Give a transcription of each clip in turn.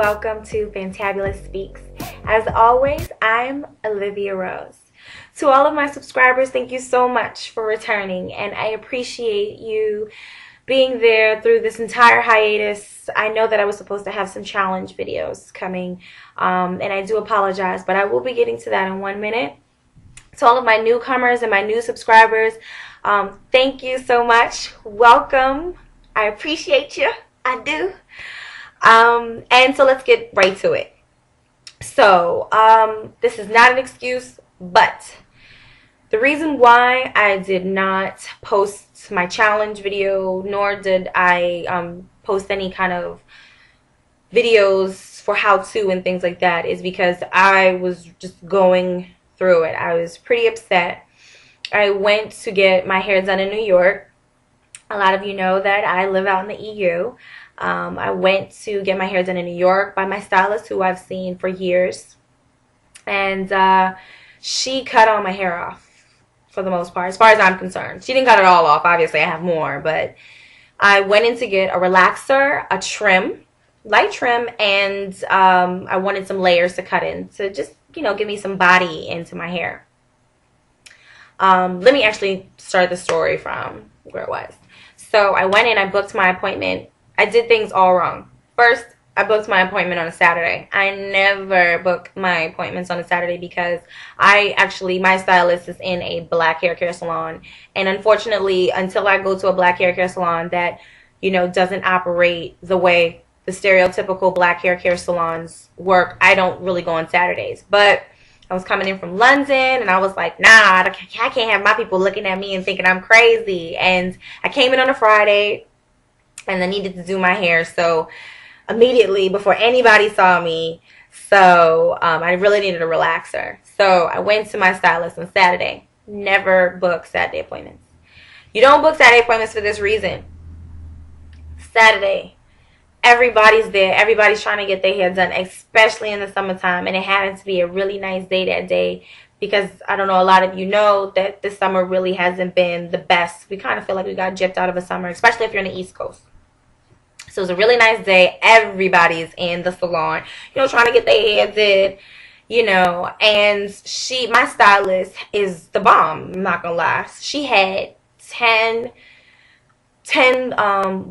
welcome to Fantabulous Speaks. As always, I'm Olivia Rose. To all of my subscribers, thank you so much for returning, and I appreciate you being there through this entire hiatus. I know that I was supposed to have some challenge videos coming, and I do apologize, but I will be getting to that in 1 minute. To all of my newcomers and my new subscribers, thank you so much. Welcome. I appreciate you. I do. And so let's get right to it. So this is not an excuse, but the reason why I did not post my challenge video, nor did I post any kind of videos for how-to and things like that, is because I was just going through it. I was pretty upset. I went to get my hair done in New York. A lot of you know that I live out in the EU. I went to get my hair done in New York by my stylist, who I've seen for years. And she cut all my hair off for the most part, as far as I'm concerned. She didn't cut it all off. Obviously, I have more. But I went in to get a relaxer, a trim, light trim, and I wanted some layers to cut in to just, you know, give me some body into my hair. Let me actually start the story from where it was. So I went in, I booked my appointment. I did things all wrong. First, I booked my appointment on a Saturday. I never book my appointments on a Saturday because my stylist is in a black hair care salon. And unfortunately, until I go to a black hair care salon that, you know, doesn't operate the way the stereotypical black hair care salons work, I don't really go on Saturdays. But I was coming in from London, and I was like, nah, I can't have my people looking at me and thinking I'm crazy. And I came in on a Friday, and I needed to do my hair, so immediately before anybody saw me, so I really needed a relaxer. So I went to my stylist on Saturday. Never book Saturday appointments. You don't book Saturday appointments for this reason. Saturday, everybody's there. Everybody's trying to get their hair done, especially in the summertime. And it happened to be a really nice day that day because, I don't know, a lot of you know that this summer really hasn't been the best. We kind of feel like we got gypped out of a summer, especially if you're on the East Coast. So it was a really nice day. Everybody's in the salon, you know, trying to get their hair did, you know. And my stylist is the bomb, I'm not going to lie. She had 10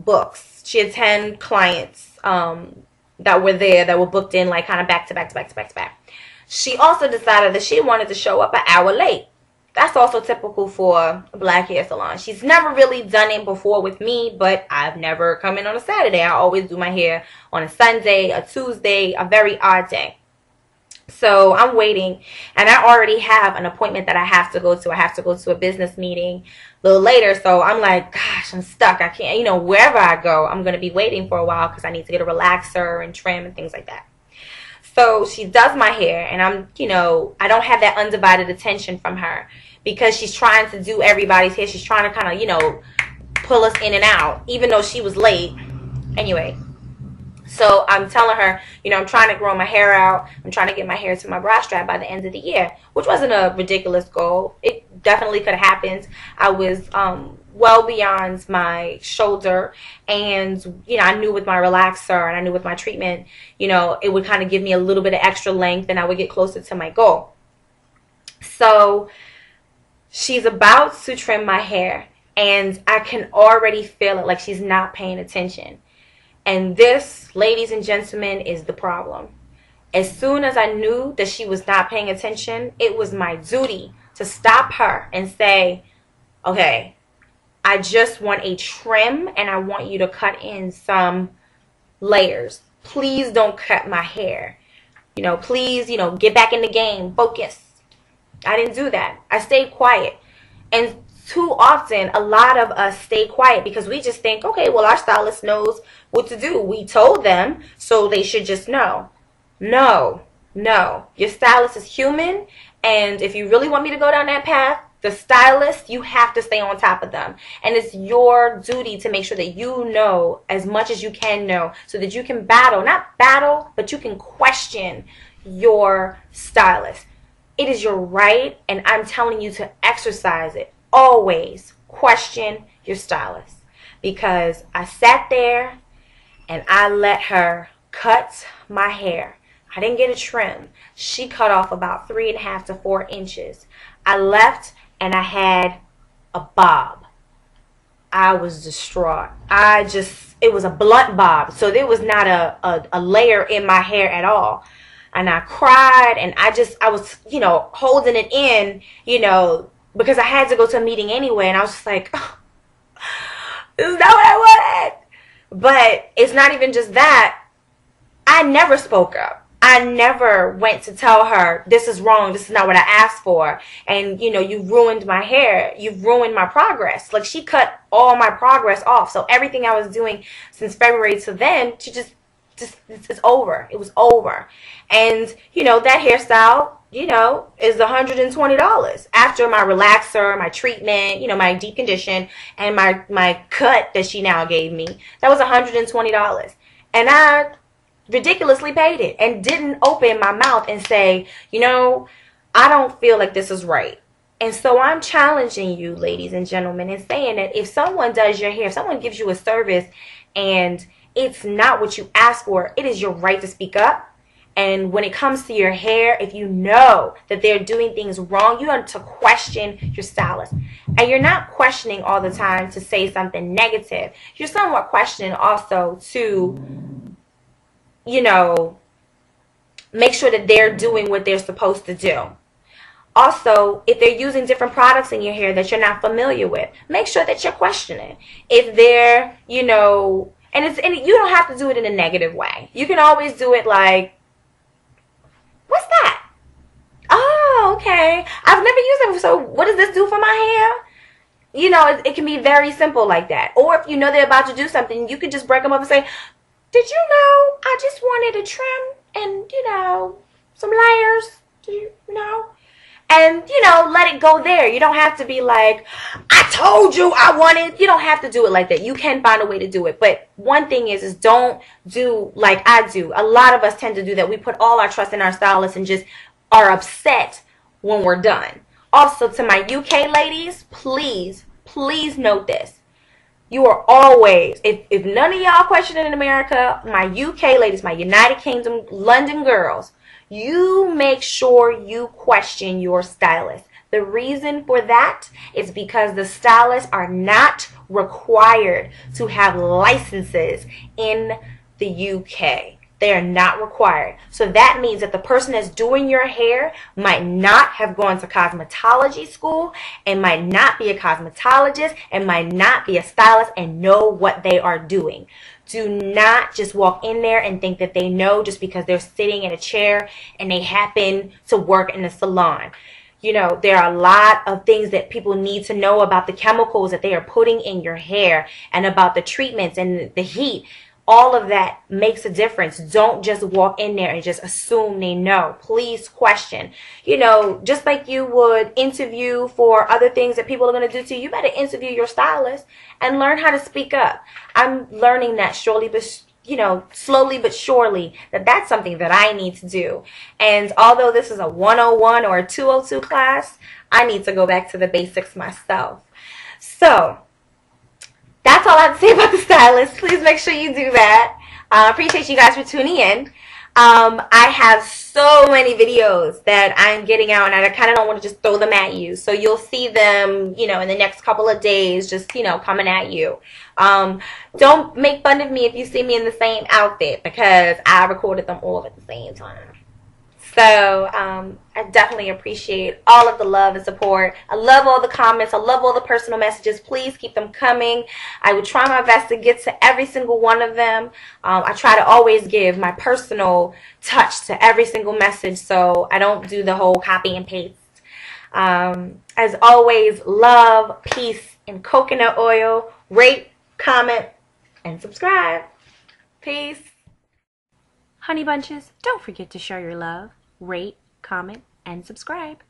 books. She had 10 clients that were there, that were booked in like kind of back to back to back to back to back. She also decided that she wanted to show up an hour late. That's also typical for a black hair salon. She's never really done it before with me, but I've never come in on a Saturday. I always do my hair on a Sunday, a Tuesday, a very odd day. So I'm waiting, and I already have an appointment that I have to go to. I have to go to a business meeting a little later, so I'm like, gosh, I'm stuck. I can't, you know, wherever I go, I'm going to be waiting for a while because I need to get a relaxer and trim and things like that. So she does my hair, and I'm, you know, I don't have that undivided attention from her because she's trying to do everybody's hair. She's trying to kind of, you know, pull us in and out, even though she was late. Anyway, so I'm telling her, you know, I'm trying to grow my hair out. I'm trying to get my hair to my bra strap by the end of the year, which wasn't a ridiculous goal. It definitely could have happened. I was well beyond my shoulder, and, you know, I knew with my relaxer and I knew with my treatment, you know, it would kind of give me a little bit of extra length and I would get closer to my goal. So she's about to trim my hair, and I can already feel it, like she's not paying attention. And this, ladies and gentlemen, is the problem. As soon as I knew that she was not paying attention, it was my duty to stop her and say, okay, I just want a trim, and I want you to cut in some layers. Please don't cut my hair. You know, please, you know, get back in the game. Focus. I didn't do that. I stayed quiet. And too often, a lot of us stay quiet because we just think, okay, well, our stylist knows what to do. We told them, so they should just know. No, no. Your stylist is human, and if you really want me to go down that path, the stylist, you have to stay on top of them. And it's your duty to make sure that you know as much as you can know so that you can not battle, but you can question your stylist. It is your right, and I'm telling you to exercise it. Always question your stylist, because I sat there and I let her cut my hair. I didn't get a trim. She cut off about 3.5 to 4 inches. I left and I had a bob. I was distraught. It was a blunt bob. So there was not a layer in my hair at all. And I cried, and I was, holding it in, because I had to go to a meeting anyway. And I was just like, oh, this is not what I wanted. But it's not even just that. I never spoke up. I never went to tell her, this is wrong, this is not what I asked for. And, you ruined my hair. You've ruined my progress. Like, she cut all my progress off. So everything I was doing since February to then, she just it's over. It was over. And, that hairstyle, is $120 after my relaxer, my treatment, my deep condition, and my cut that she now gave me. That was $120. And I ridiculously paid it and didn't open my mouth and say, I don't feel like this is right. And so I'm challenging you, ladies and gentlemen, and saying that if someone does your hair, if someone gives you a service and it's not what you ask for, it is your right to speak up. And when it comes to your hair, if you know that they're doing things wrong, you have to question your stylist. And you're not questioning all the time to say something negative. You're somewhat questioning also to, make sure that they're doing what they're supposed to do. Also, if they're using different products in your hair that you're not familiar with, make sure that you're questioning. If they're, and you don't have to do it in a negative way. You can always do it like, what's that? Oh, okay. I've never used it. So what does this do for my hair? It can be very simple like that. Or if they're about to do something, you can just break them up and say, did you know I just wanted a trim and, some layers? Do you know? And, let it go there. You don't have to be like, I told you I wanted. You don't have to do it like that. You can find a way to do it. But one thing is don't do like I do. A lot of us tend to do that. We put all our trust in our stylist and just are upset when we're done. Also, to my UK ladies, please note this. You are always, if none of y'all question it in America, my UK ladies, my United Kingdom, London girls, you make sure you question your stylist. The reason for that is because the stylists are not required to have licenses in the UK. They are not required. So that means that the person that's doing your hair might not have gone to cosmetology school and might not be a cosmetologist and might not be a stylist and know what they are doing. Do not just walk in there and think that they know just because they're sitting in a chair and they happen to work in a salon. There are a lot of things that people need to know about the chemicals that they are putting in your hair and about the treatments and the heat. All of that makes a difference. Don't just walk in there and just assume they know. Please question. Just like you would interview for other things that people are going to do to you, you better interview your stylist and learn how to speak up. I'm learning that slowly but surely that that's something that I need to do. And although this is a 101 or a 202 class, I need to go back to the basics myself. So that's all I have to say about the stylist. Please make sure you do that. Appreciate you guys for tuning in. I have so many videos that I'm getting out, and I kind of don't want to just throw them at you. So you'll see them, in the next couple of days, just, coming at you. Don't make fun of me if you see me in the same outfit, because I recorded them all at the same time. So I definitely appreciate all of the love and support. I love all the comments. I love all the personal messages. Please keep them coming. I will try my best to get to every single one of them. I try to always give my personal touch to every single message, so I don't do the whole copy and paste. As always, love, peace, and coconut oil. Rate, comment, and subscribe. Peace. Honey bunches, don't forget to share your love, rate, comment, and subscribe.